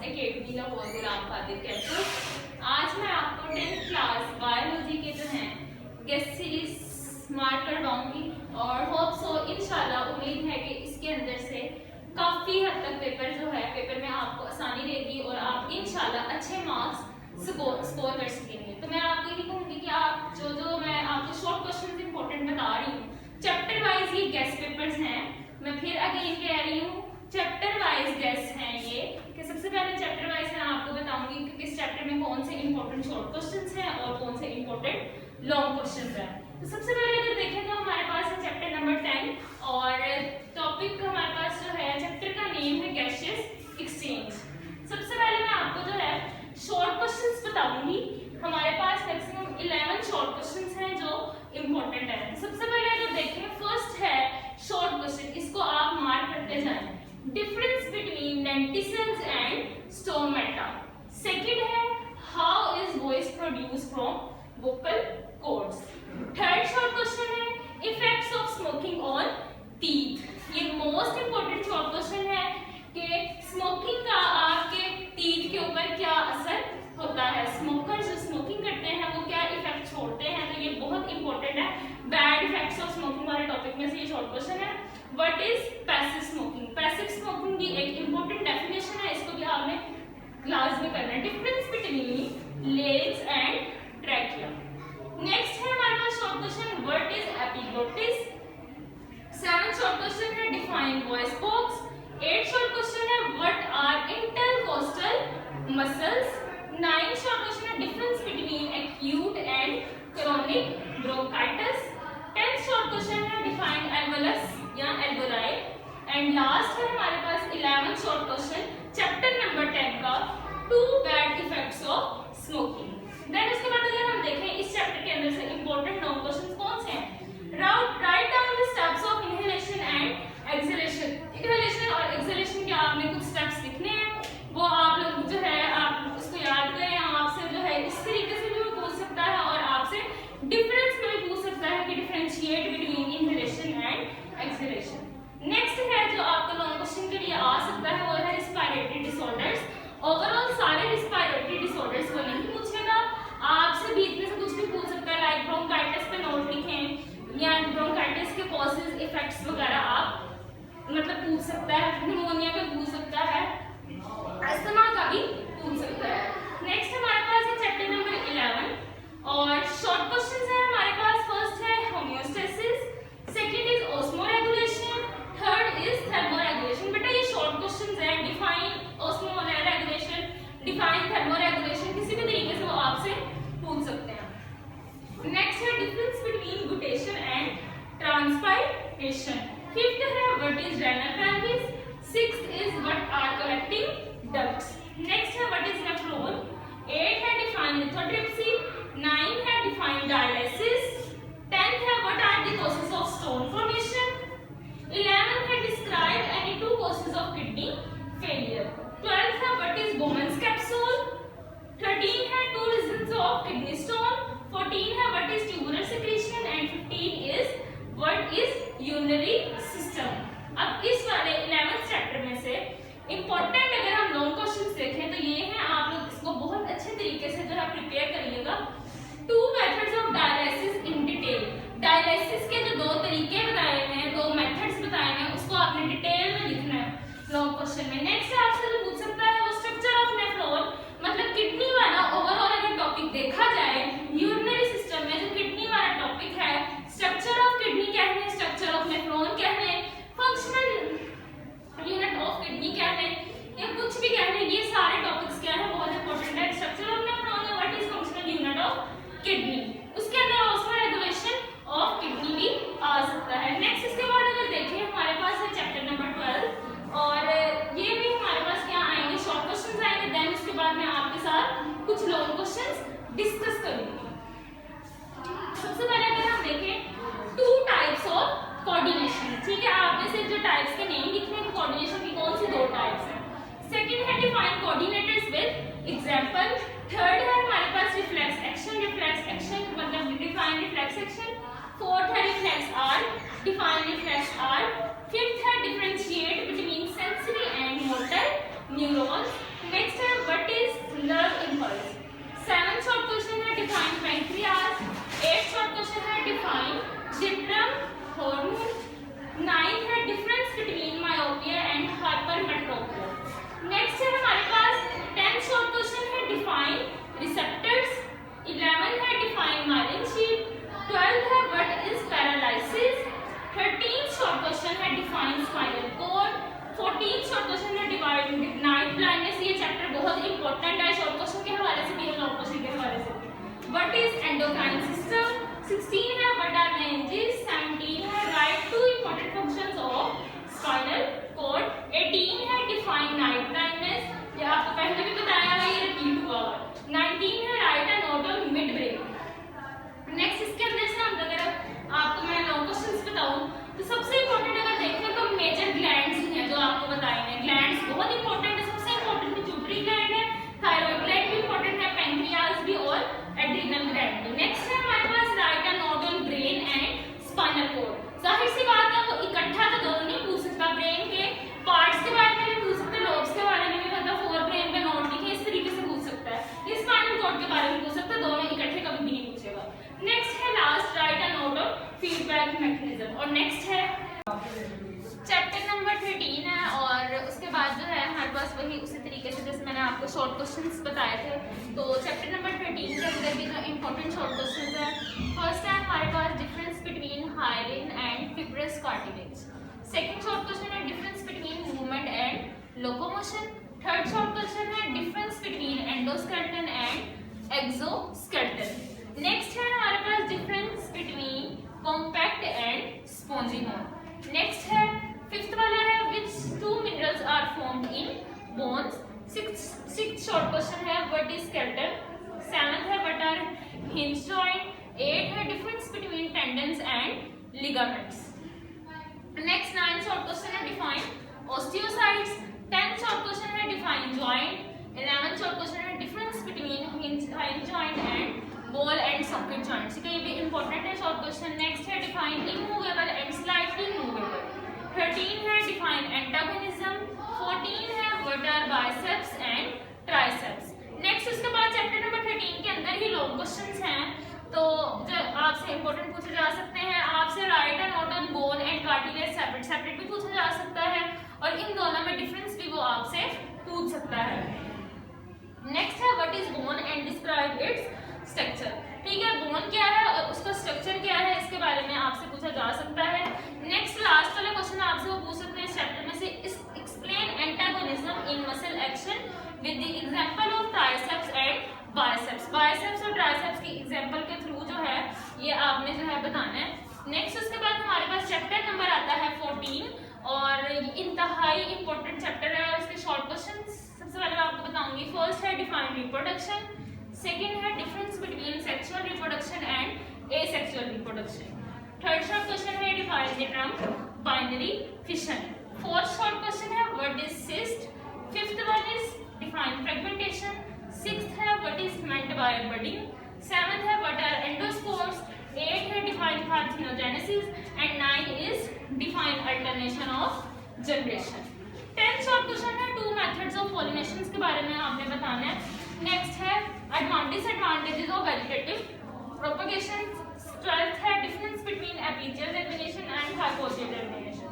Academy Lahore Ghulam Qadir campus. आज मैं आपको 10th क्लास बायोलॉजी के जो हैं गेस्ट सीरीज मार्क करवाऊंगी और होप सो इंशाल्लाह उम्मीद है कि इसके अंदर से काफ़ी हद तक पेपर में आपको आसानी रहेगी और आप इंशाल्लाह अच्छे मार्क्स स्कोर कर सकेंगे। तो मैं आपको यही कहूँगी कि आप जो मैं आपको शॉर्ट क्वेश्चन इंपॉर्टेंट बता रही हूँ, चैप्टर वाइज ये गेस्ट पेपर्स हैं। मैं फिर अगेन कह रही हूँ चैप्टर वाइज गेस्ट हैं ये, कि सबसे पहले चैप्टर वाइज मैं आपको बताऊंगी कि किस चैप्टर में कौन से इंपॉर्टेंट शॉर्ट क्वेश्चंस हैं और कौन से इंपॉर्टेंट लॉन्ग क्वेश्चंस हैं। तो सबसे पहले अगर देखें तो हमारे पास है चैप्टर नंबर 10 और टॉपिक हमारे पास जो है चैप्टर का नेम है गैसियस एक्सचेंज। सबसे पहले मैं आपको जो है शॉर्ट क्वेश्चंस बताऊंगी। हमारे पास मैक्सिमम 11 शॉर्ट क्वेश्चंस हैं जो इंपॉर्टेंट है। सबसे पहले अगर देखें फर्स्ट है शॉर्ट क्वेश्चन, इसको आप मार्क करते जाएं। Difference between lenticels and stomata. Second है how is voice produce from vocal cords. Third short question है effects of smoking on teeth. ये मोस्ट इंपॉर्टेंट शॉर्ट क्वेश्चन है कि स्मोकिंग का आपके टीथ के ऊपर क्या असर होता है, स्मोकर जो स्मोकिंग करते हैं वो क्या इफेक्ट छोड़ते हैं। तो ये बहुत इंपॉर्टेंट है, बैड इफेक्ट्स ऑफ स्मोकिंग वाले टॉपिक में से ये शॉर्ट क्वेश्चन है। What is passive smoking. Passive smoking की एक इंपॉर्टेंट डेफिनेशन है, इसको भी आपने क्लास में करना है। Difference between larynx and trachea. Next है हमारे पास short question what is epiglottis. 7th short question है define voice box. 8th short question है what are intercostal muscles. 9th short question है difference between acute and chronic bronchitis. 10th short question है define alveolus या alveoli. And last है हमारे पास 11th short question chapter number 10 का 2 bad effects of smoking. Then उसके बाद अगर हम देखें इस चैप्टर के अंदर से इंपॉर्टेंट लॉन्ग क्वेश्चंस कौन से हैं। Write down the steps of inhalation and exhalation. Inhalation और एक्सहेलेशन के आपने कुछ स्टेप्स लिखने हैं, वो आप लोग जो है आप उसको याद करें। आपसे जो है इस तरीके से भी पूछ सकता है और आपसे डिफरेंस में भी पूछ सकता है कि differentiate between inhalation and exhalation. Next है जो आपको लॉन्ग क्वेश्चन के लिए आ सकता है वो है रिस्पायरेटरी डिसऑर्डर्स। ओवरऑल सारे रिस्पायरेटरी डिसऑर्डर्स को नहीं पूछेगा, आपसे बीच में से कुछ भी पूछ सकता है। लाइक ब्रोंकाइटिस पे नोट लिखें या ब्रोंकाइटिस के कॉजेज इफेक्ट्स वगैरह आप मतलब पूछ सकता है। निमोनिया का पूछ सकता है, अस्थमा का भी पूछ सकता है। नेक्स्ट हमारे पास है चैप्टर नंबर 11 और शॉर्ट क्वेश्चंस है हमारे पास। फर्स्ट है homeostasis, second is osmoregulation, third is thermoregulation. बेटा ये शॉर्ट क्वेश्चंस हैं। डिफाइन ऑस्मोरेगुलेशन, डिफाइन थर्मोरेगुलेशन, किसी भी तरीके से वो आपसे पूछ सकते हैं। नेक्स्ट है difference between guttation and transpiration. Fifth है what is renal pelvis. Sixth is what are collecting ducts. Next है व्हाट इज नेफ्रॉन। 8 है डिफाइन लिथोट्रिप्सी। 9 है डिफाइन डायलिसिस। 10th है what are the causes of stone formation. 11th है describe any 2 causes of kidney failure. 12th है what is Bowman's capsule. 13 है 2 reasons of kidney stone. 14 है what is tubular secretion and 15 is what is urinary system. अब इस वाले 11th chapter में से important अगर हम लॉन्ग क्वेश्चंस देखें तो ये हैं, आप लोग इसको बहुत अच्छे तरीके से जो है प्रिपेयर करिएगा। 2 methods of dialysis in detail. Dialysis के जो 2 तरीके बताए हुए हैं, 2 मेथड्स बताए हुए हैं, उसको आपने डिटेल में लिखना है लॉन्ग क्वेश्चन में। नेक्स्ट आपसे जो पूछ सकता है वो स्ट्रक्चर ऑफ नेफ्रॉन, मतलब किडनी वाला ओवरऑल अगर टॉपिक देखा जाए यूरिनरी सिस्टम में जो किडनी वाला टॉपिक है, स्ट्रक्चर ऑफ किडनी क्या है, स्ट्रक्चर ऑफ नेफ्रॉन क्या है, फंक्शनल यूनिट ऑफ किडनी क्या है, या कुछ भी क्या है, ये सारे टॉपिक्स क्या है बहुत इंपॉर्टेंट है। स्ट्रक्चर ऑफ नेफ्रॉन या what is functional unit of kidney, उसके अंदर ऑस्मोरेगुलेशन ऑफ किडनी भी आ सकता है। नेक्स्ट इसके बाद अगर देखें हमारे पास है चैप्टर नंबर 12 और ये भी हमारे क्वेश्चन है define spinal cord. 14 short question है डिवाइड नाइट ब्लाइंडनेस। ये चैप्टर बहुत इंपॉर्टेंट है शॉर्ट क्वेश्चन के हवाले से भी और लॉन्ग क्वेश्चन के हवाले से। What is endocrine system. 16 है व्हाट आर रेंजेस। 17 है write two important functions of spinal cord. 18 है डिफाइन नाइट ब्लाइंडनेस, ये आपको पहले भी बताया है, ये रिपीट हुआ है। 19 है write a note on mid brain. Next इसके अंदर से हम अगर आपको मैं लॉन्ग क्वेश्चंस बताऊं तो सबसे इंपॉर्टेंट अगर देखें तो मेजर ग्लैंड्स हैं जो आपको बताए हैं। ग्लैंड्स बहुत इंपॉर्टेंट है, सबसे इंपॉर्टेंट पिट्यूटरी ग्लैंड है, थायराइड ग्लैंड भी इंपॉर्टेंट है, पैंक्रियाज भी और एड्रिनल ग्लैंड भी। नेक्स्ट है हमारे पास write a note on brain and spinal cord. जाहिर सी बात है वो इकट्ठा तो दोनों नहीं पूछ सकता, ब्रेन के पार्ट्स के बारे में भी पूछ सकते हैं, लोब्स के बारे में भी, मतलब फोर ब्रेन पे नोट लिखे इस तरीके से पूछ सकता है। ये स्पाइनल कॉर्ड के बारे में पूछ सकता है, दोनों इकट्ठे कभी भी नहीं पूछेगा। नेक्स्ट है last right a note on feedback mechanism. और नेक्स्ट है चैप्टर नंबर 13 है और उसके बाद जो है हमारे पास वही उसी तरीके से जैसे मैंने आपको शॉर्ट क्वेश्चंस बताए थे। तो चैप्टर नंबर 13 के अंदर भी जो इंपॉर्टेंट शॉर्ट क्वेश्चंस है, फर्स्ट है हमारे पास difference between hyaline and fibrous cartilage. Second short question है difference between movement and locomotion. Third short question है difference between endoskeleton and exoskeleton. Next है हमारे पास difference between compact and spongy bone. Next है fifth वाला है which two minerals are formed in bones। Sixth short question है what is skeleton। Seventh है what are hinge joint। 8 है difference between tendons and ligaments। Next 9 short question है define osteocytes। 10 short question है define joint। 11 short question है difference between hinge joint and ball and socket joints। ये भी important है short question. Next है define immovable and slightly movable। 13 है define antagonism। 14 है what are biceps and triceps। Next उसके बाद चैप्टर नंबर 13 के अंदर ही लॉन्ग क्वेश्चंस हैं तो जो आपसे इंपॉर्टेंट पूछे जा सकते हैं। आपसे right and note on bone and cartilage separate separate भी पूछा जा सकता है और इन दोनों में डिफरेंस भी वो आपसे पूछ सकता है। नेक्स्ट है what is bone and describe its structure. ठीक है, बोन क्या है और उसका स्ट्रक्चर क्या है इसके बारे में आपसे पूछा जा सकता है। नेक्स्ट लास्ट वाला क्वेश्चन आपसे वो पूछ सकते हैं इस चैप्टर में से explain antagonism in muscle action with the example of triceps and biceps. Biceps और ट्राइसेप्स की एग्जांपल के थ्रू जो है ये आपने जो है बताना है। नेक्स्ट उसके बाद हमारे पास चैप्टर नंबर आता है 14 और इंतहाई इंपॉर्टेंट चैप्टर है और इसके शॉर्ट क्वेश्चन सबसे पहले मैं आपको बताऊंगी। फर्स्ट है डिफाइन रिप्रोडक्शन। सेकंड है difference between sexual reproduction and asexual reproduction. Third short question है define the term binary fission. Fourth short question है what is cyst. Fifth one is define fragmentation. Sixth है what is meant by budding. Seventh है what are endospores. 8 है define parthenogenesis and 9 is define alternation of generation. 10th short question है two methods of pollination के बारे में आपने बताना है। नेक्स्ट है disadvantages of vegetative propagation. 12th है difference between epigeal germination and hypogeal germination.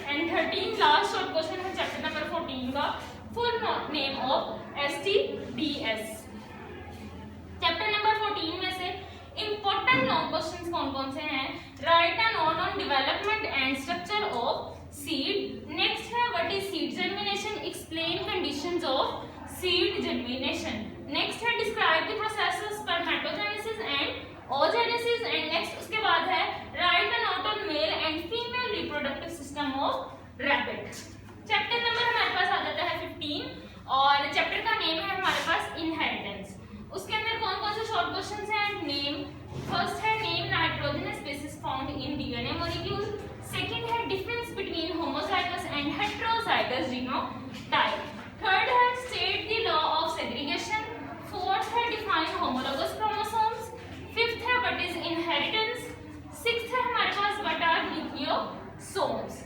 And 13th last short question है चैप्टर नंबर 14 का full name of STDs। Chapter number 14 में से इंपॉर्टेंट लॉन्ग क्वेश्चंस कौन-कौन से हैं। Write a note on development and structure of seed. Next है what is seed germination. Explain conditions of seed germination. Next है describe the process of spermatogenesis and oogenesis। And next उसके बाद है write a note on male and female reproductive system of rabbit. Chapter number हमारे पास आ जाता है 15 और chapter का name है हमारे पास इनहेरिटेंस। उसके अंदर कौन-कौन से शॉर्ट क्वेश्चंस हैं। नेम, फर्स्ट है name nitrogenous species found in DNA molecule. Second है difference between homozygous and heterozygous genotype. Third है state the law of segregation. Fourth है डिफाइन होमोलोगस क्रोमोसोम्स। फिफ्थ है व्हाट इज इनहेरिटेंस। सिक्स्थ है हमारे पास what are nucleosomes.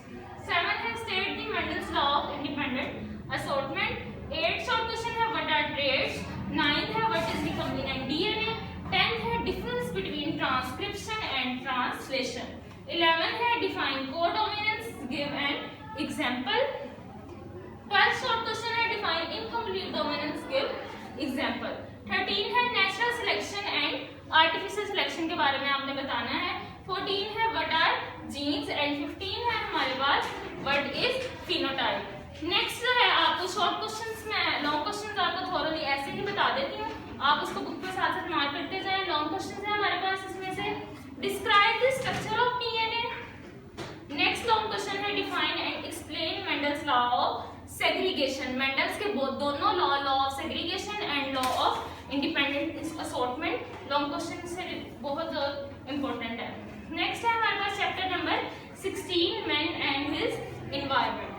Seventh है state the Mendel's law of independent assortment. 8th short question है what are traits. 9th है what is recombinant DNA. 10th है difference between transcription and translation. 11th है define codominance, give an example. 12th short question है define incomplete dominance, give example. 13 है natural selection and artificial selection के बारे में आपने बताना है। 14 है व्हाट आर जीन्स एंड 15 है हमारे पास व्हाट इज फिनोटाइप। नेक्स्ट जो है आपको शॉर्ट क्वेश्चंस में, लॉन्ग क्वेश्चंस आपको थोरली ऐसे ही बता देती हूँ, आप उसको बुक पे साथ साथ मार्क करते जाएं। लॉन्ग क्वेश्चंस है हमारे पास इसमें से describe the structure of DNA. Next long question है define and explain Mendel's law of segregation. Mendel's के दोनों law of segregation and law of independent assortment long question से बहुत इंपॉर्टेंट है। नेक्स्ट है हमारे पास chapter number 16 man and his environment.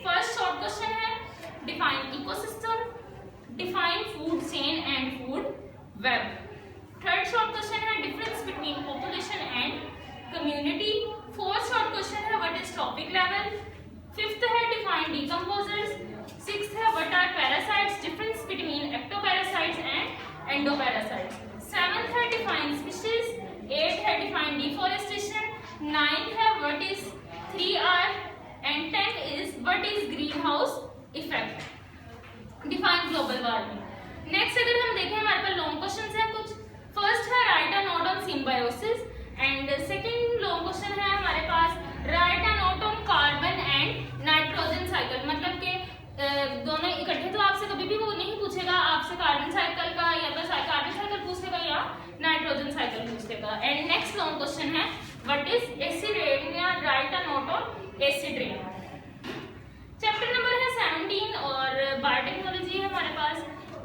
First short question है define ecosystem, define food chain and food web. Third short question है difference between population and community. Fourth short question है what is trophic level. Fifth है define decomposers. Sixth है what are parasites, difference between ectoparasites and endoparasites. Seventh है define species. Eight है define deforestation. Ninth है what is 3R and 10 is what is green house effect. Define global warming. Next अगर हम देखें हमारे पास long questions हैं कुछ। First है write a note on symbiosis and second long question है हमारे पास write a note on carbon and nitrogen cycle. मतलब कि दोनों इकट्ठे तो आपसे कभी भी वो नहीं पूछेगा, आपसे कार्बन साइकिल का या तो कार्बन साइकिल पूछेगा या नाइट्रोजन साइकिल पूछेगा। एंड नेक्स्ट लॉन्ग क्वेश्चन है व्हाट इज एसिड रेन या write a note on acid rain. Chapter number है 17 और बायोटेक्नोलॉजी है हमारे पास।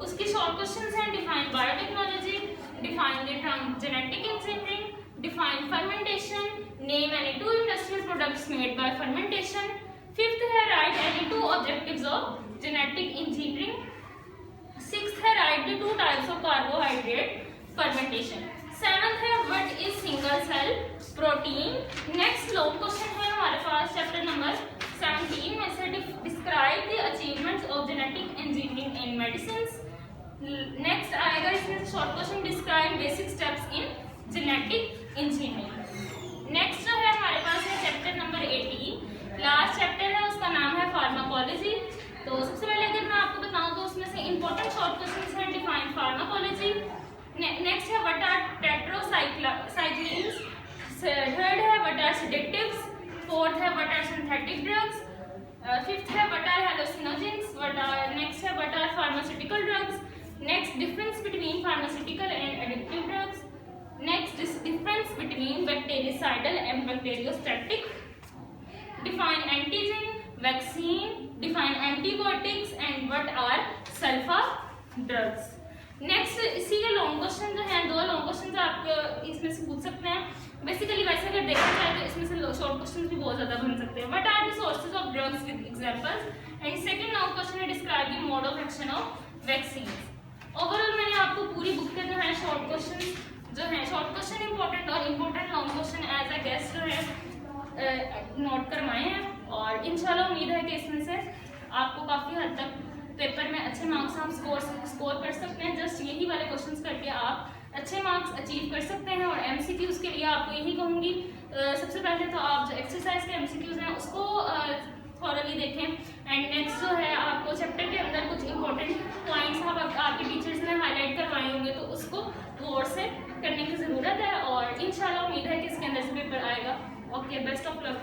उसकी शॉर्ट क्वेश्चंस हैं define biotechnology, define the term genetic engineering, define fermentation, name any two industrial products made by fermentation. Fifth है write any two objectives of genetic engineering. Sixth है write the two types of carbohydrate fermentation. Seventh है what is single cell protein. Next long question है हमारे पास chapter number 17 में से describe the achievements of genetic engineering in medicines. Next आएगा इसमें short question describe basic steps in genetic engineering. Next जो है हमारे पास है चैप्टर नंबर 18, लास्ट चैप्टर है, उसका नाम है फार्माकोलॉजी। तो सबसे पहले अगर मैं आपको बताऊं तो उसमें से इंपॉर्टेंट शॉर्ट क्वेश्चंस हैं डिफाइन फार्माकोलॉजी। नेक्स्ट है व्हाट आर टेट्रासाइक्लिन्स। थर्ड है व्हाट आर सेडेटिव्स। फोर्थ है what are synthetic drugs. Fifth है व्हाट आर हेलोसिनोजेंस। नेक्स्ट है what are pharmaceutical drugs. Next difference between pharmaceutical and addictive drugs. Next difference between bactericidal and bacteriostatic. Define antigen, vaccine, define antibiotics and what are sulpha drugs. Next इसी के long question जो हैं, दो long question आप इसमें से पूछ सकते हैं। बेसिकली वैसे अगर देखा जाए तो इसमें से शॉर्ट क्वेश्चन भी बहुत ज्यादा बन सकते हैं। What are the sources of drugs with examples. And second long question है describe the mode of action of vaccine. Overall मैंने आपको पूरी बुक के जो है शॉर्ट क्वेश्चन जो है, शॉर्ट क्वेश्चन इंपॉर्टेंट और important long question as a guest जो है नोट करवाए हैं और इंशाल्लाह उम्मीद है कि इसमें से आपको काफ़ी हद तक पेपर में अच्छे मार्क्स हम स्कोर कर सकते हैं। जस्ट यही वाले क्वेश्चंस करके आप अच्छे मार्क्स अचीव कर सकते हैं। और एमसीक्यूज़ के लिए आपको यही कहूँगी, सबसे पहले तो आप जो एक्सरसाइज के एमसीक्यूज़ हैं उसको थॉरली देखें। एंड नेक्स्ट जो है आपको चैप्टर के अंदर कुछ इंपॉर्टेंट पॉइंट्स आपके टीचर्स ने हाईलाइट करवाए होंगे तो उसको गौर से करने की ज़रूरत है। और इंशाल्लाह उम्मीद है कि इसके अंदर से पेपर आएगा। Okay, best of luck.